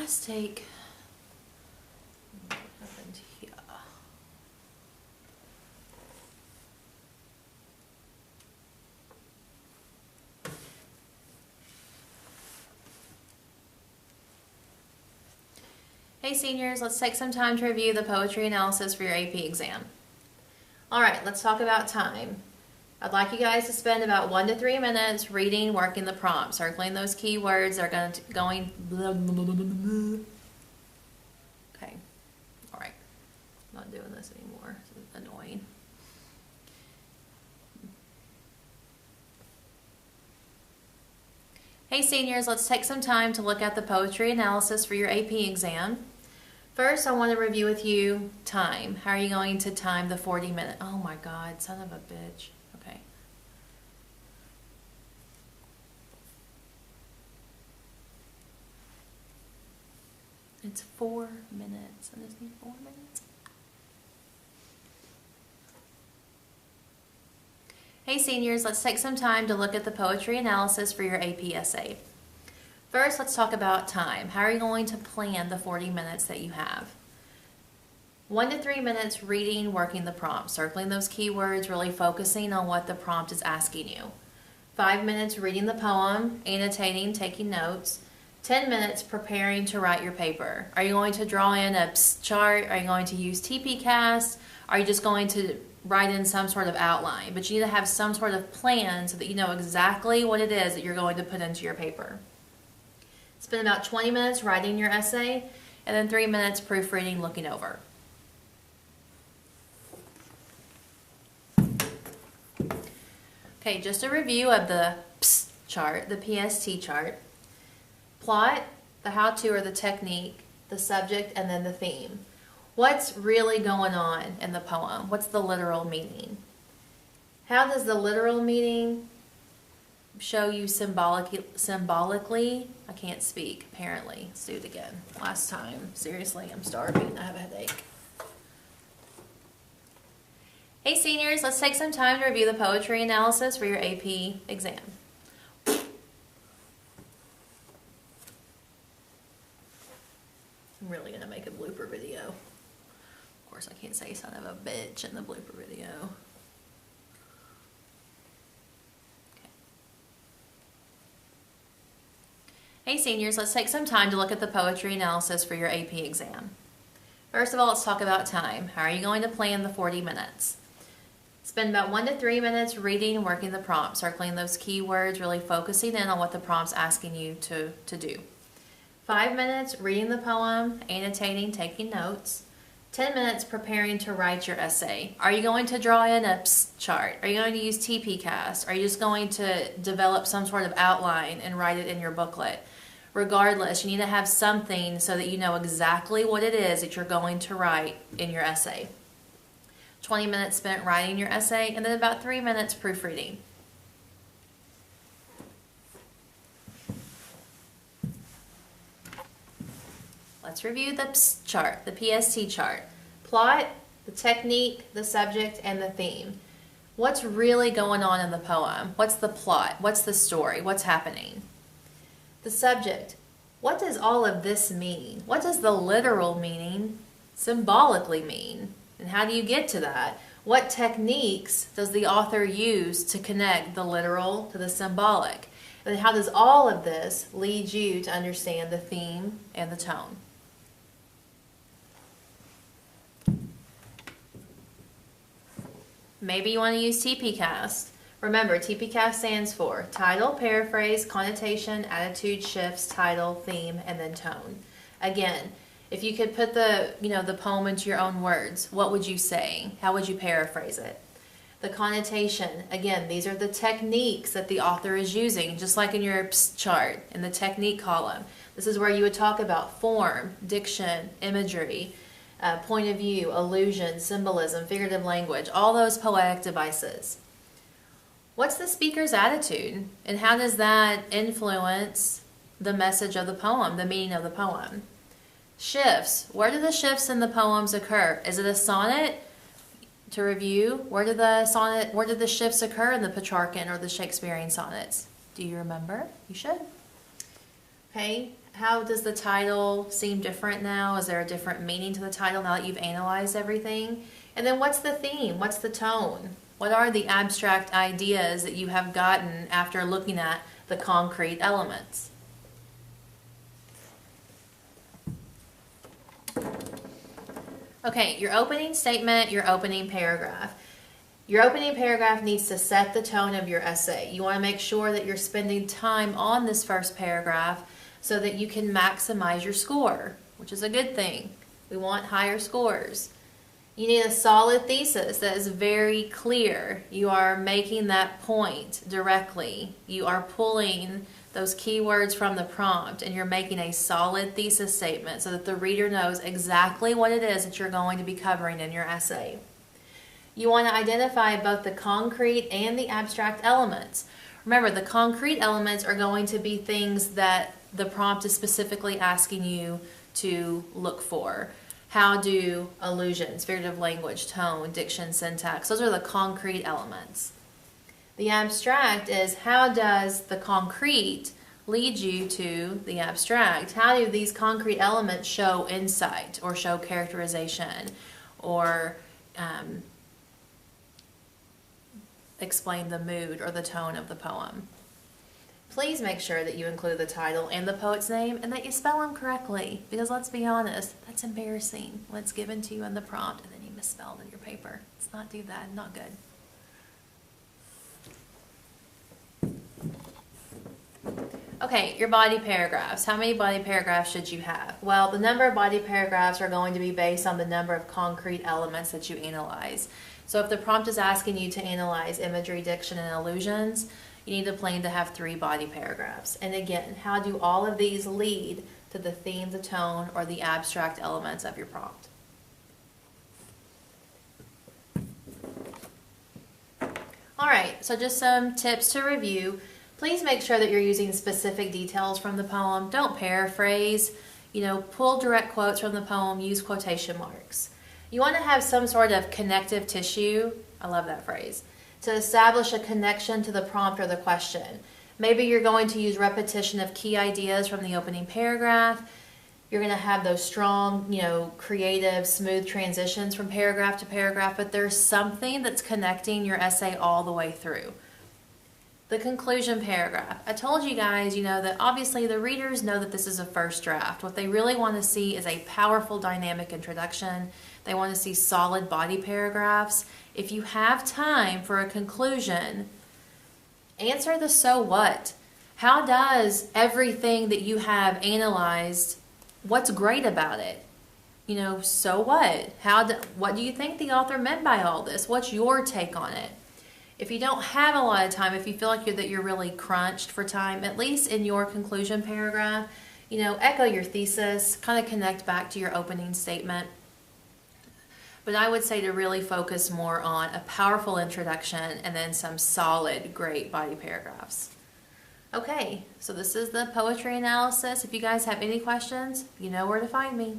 last take. What happened here? Hey seniors, let's take some time to review the poetry analysis for your AP exam. Alright, let's talk about time. I'd like you guys to spend about 1 to 3 minutes reading, working the prompt, circling those keywords that are going blah, blah, blah, blah, blah. Okay, alright, I'm not doing this anymore, it's annoying. Hey seniors, let's take some time to look at the poetry analysis for your AP exam. First, I want to review with you time. How are you going to time the 40 minutes? Oh my God, son of a bitch. Okay. It's 4 minutes. I just need 4 minutes. Hey seniors, let's take some time to look at the poetry analysis for your AP essay. First, let's talk about time. How are you going to plan the 40 minutes that you have? 1 to 3 minutes reading, working the prompt, circling those keywords, really focusing on what the prompt is asking you. 5 minutes reading the poem, annotating, taking notes. 10 minutes preparing to write your paper. Are you going to draw in a chart? Are you going to use TPCast? Are you just going to write in some sort of outline? But you need to have some sort of plan so that you know exactly what it is that you're going to put into your paper. Spend about 20 minutes writing your essay, and then 3 minutes proofreading, looking over. Okay, just a review of the chart, the PST chart. Plot, the how-to or the technique, the subject, and then the theme. What's really going on in the poem? What's the literal meaning? How does the literal meaning show you symbolically? I can't speak, apparently. Let's do it again. Last time. Seriously, I'm starving. I have a headache. Hey seniors, let's take some time to review the poetry analysis for your AP exam. I'm really going to make a blooper video. Of course, I can't say son of a bitch in the blooper video. Hey seniors, let's take some time to look at the poetry analysis for your AP exam. First of all, let's talk about time. How are you going to plan the 40 minutes? Spend about 1 to 3 minutes reading and working the prompt, circling those keywords, really focusing in on what the prompt's asking you to do. 5 minutes reading the poem, annotating, taking notes. 10 minutes preparing to write your essay. Are you going to draw in a chart? Are you going to use TPCast? Are you just going to develop some sort of outline and write it in your booklet? Regardless, you need to have something so that you know exactly what it is that you're going to write in your essay. 20 minutes spent writing your essay, and then about 3 minutes proofreading. Let's review the chart, the PST chart. Plot, the technique, the subject, and the theme. What's really going on in the poem? What's the plot? What's the story? What's happening? The subject. What does all of this mean? What does the literal meaning symbolically mean? And how do you get to that? What techniques does the author use to connect the literal to the symbolic? And how does all of this lead you to understand the theme and the tone? Maybe you want to use TPCast. Remember, TPCast stands for title, paraphrase, connotation, attitude, shifts, title, theme, and then tone. Again, if you could put the poem into your own words, what would you say? How would you paraphrase it? The connotation, again, these are the techniques that the author is using, just like in your chart, in the technique column. This is where you would talk about form, diction, imagery, point of view, allusion, symbolism, figurative language, all those poetic devices. What's the speaker's attitude, and how does that influence the message of the poem, the meaning of the poem? Shifts. Where do the shifts in the poems occur? Is it a sonnet? To review, where did the shifts occur in the Petrarchan or the Shakespearean sonnets? Do you remember? You should. Okay, how does the title seem different now? Is there a different meaning to the title now that you've analyzed everything? And then what's the theme? What's the tone? What are the abstract ideas that you have gotten after looking at the concrete elements? Okay, your opening statement, your opening paragraph. Your opening paragraph needs to set the tone of your essay. You want to make sure that you're spending time on this first paragraph so that you can maximize your score, which is a good thing. We want higher scores. You need a solid thesis that is very clear. You are making that point directly. You are pulling those keywords from the prompt and you're making a solid thesis statement so that the reader knows exactly what it is that you're going to be covering in your essay. You want to identify both the concrete and the abstract elements. Remember, the concrete elements are going to be things that the prompt is specifically asking you to look for. How do allusions, figurative language, tone, diction, syntax, those are the concrete elements. The abstract is how does the concrete lead you to the abstract? How do these concrete elements show insight or show characterization or explain the mood or the tone of the poem? Please make sure that you include the title and the poet's name and that you spell them correctly, because let's be honest, that's embarrassing when it's given to you in the prompt and then you misspelled in your paper. Let's not do that, not good. Okay, your body paragraphs. How many body paragraphs should you have? Well, the number of body paragraphs are going to be based on the number of concrete elements that you analyze. So if the prompt is asking you to analyze imagery, diction, and allusions, you need to plan to have 3 body paragraphs. And again, how do all of these lead to the theme, the tone, or the abstract elements of your prompt? All right, so just some tips to review. Please make sure that you're using specific details from the poem. Don't paraphrase. Pull direct quotes from the poem. Use quotation marks. You want to have some sort of connective tissue. I love that phrase. To establish a connection to the prompt or the question. Maybe you're going to use repetition of key ideas from the opening paragraph. You're going to have those strong, creative, smooth transitions from paragraph to paragraph, but there's something that's connecting your essay all the way through. The conclusion paragraph. I told you guys, that obviously the readers know that this is a first draft. What they really want to see is a powerful, dynamic introduction. They want to see solid body paragraphs. If you have time for a conclusion, answer the so what. How does everything that you have analyzed, what's great about it? So what? What do you think the author meant by all this? What's your take on it? If you don't have a lot of time, if you feel like you're really crunched for time, at least in your conclusion paragraph, echo your thesis, kind of connect back to your opening statement. But I would say to really focus more on a powerful introduction and then some solid, great body paragraphs. Okay, so this is the poetry analysis. If you guys have any questions, you know where to find me.